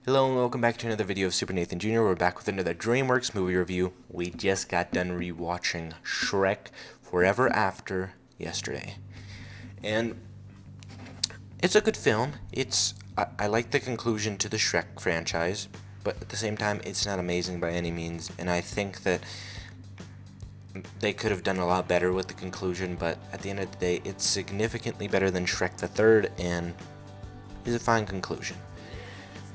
Hello and welcome back to another video of Super Nathan Jr. We're back with another DreamWorks movie review. We just got done rewatching Shrek Forever After yesterday. And it's a good film. I like the conclusion to the Shrek franchise, but at the same time it's not amazing by any means, and I think that they could have done a lot better with the conclusion, but at the end of the day it's significantly better than Shrek the Third and is a fine conclusion.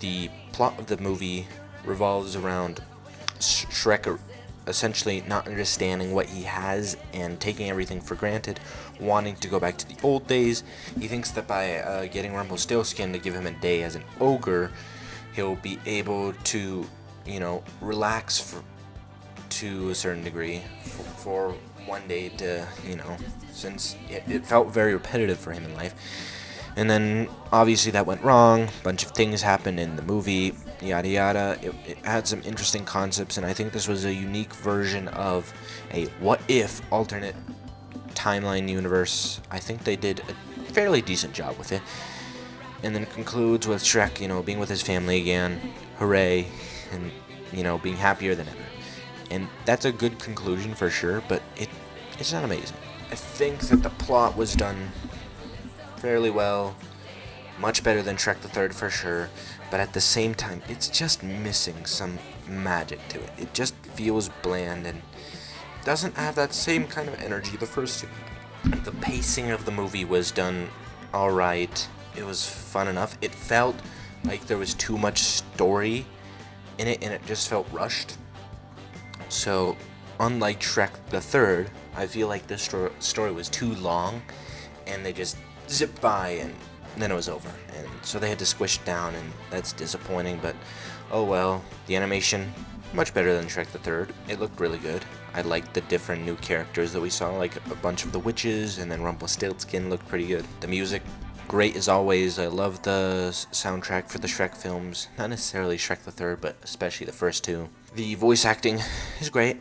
The plot of the movie revolves around Shrek essentially not understanding what he has and taking everything for granted, wanting to go back to the old days. He thinks that by getting Rumpelstiltskin to give him a day as an ogre, he'll be able to, relax to a certain degree for one day to, since it felt very repetitive for him in life. And then, obviously, that went wrong. A bunch of things happened in the movie, yada yada. It had some interesting concepts, and I think this was a unique version of a what-if alternate timeline universe. I think they did a fairly decent job with it. And then concludes with Shrek, being with his family again. Hooray. And, being happier than ever. And that's a good conclusion for sure, but it's not amazing. I think that the plot was done fairly well, much better than Shrek the Third for sure, but at the same time, it's just missing some magic to it. It just feels bland and doesn't have that same kind of energy the first two. The pacing of the movie was done alright. It was fun enough. It felt like there was too much story in it, and it just felt rushed. So, unlike Shrek the Third, I feel like this story was too long, and they just zipped by and then it was over, and so they had to squish it down, and that's disappointing, but oh well. The animation, much better than Shrek the Third. It looked really good. I liked the different new characters that we saw, like a bunch of the witches, and then Rumpelstiltskin looked pretty good. The music, great as always. I love the soundtrack for the Shrek films, not necessarily Shrek the Third, but especially the first two. The voice acting is great.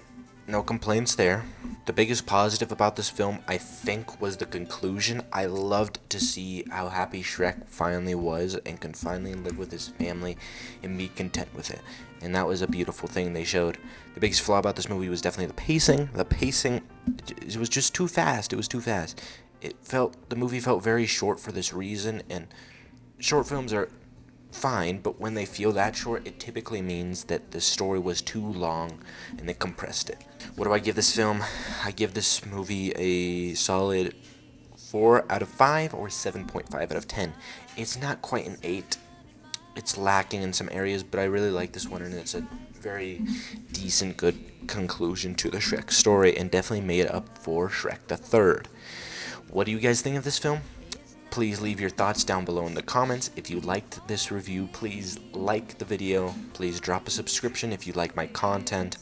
No complaints there. The biggest positive about this film, I think, was the conclusion. I loved to see how happy Shrek finally was and could finally live with his family and be content with it. And that was a beautiful thing they showed. The biggest flaw about this movie was definitely the pacing. It was just too fast. It was too fast. The movie felt very short for this reason, and short films are fine, but when they feel that short, it typically means that the story was too long and they compressed it. What do I give this film? I give this movie a solid 4 out of 5 or 7.5 out of 10. It's not quite an 8. It's lacking in some areas, but I really like this one, and it's a very decent, good conclusion to the Shrek story, and definitely made up for Shrek the Third. What do you guys think of this film? Please leave your thoughts down below in the comments. If you liked this review, please like the video. Please drop a subscription if you like my content,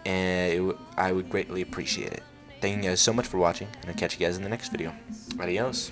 and I would greatly appreciate it. Thank you guys so much for watching, and I'll catch you guys in the next video. Adios.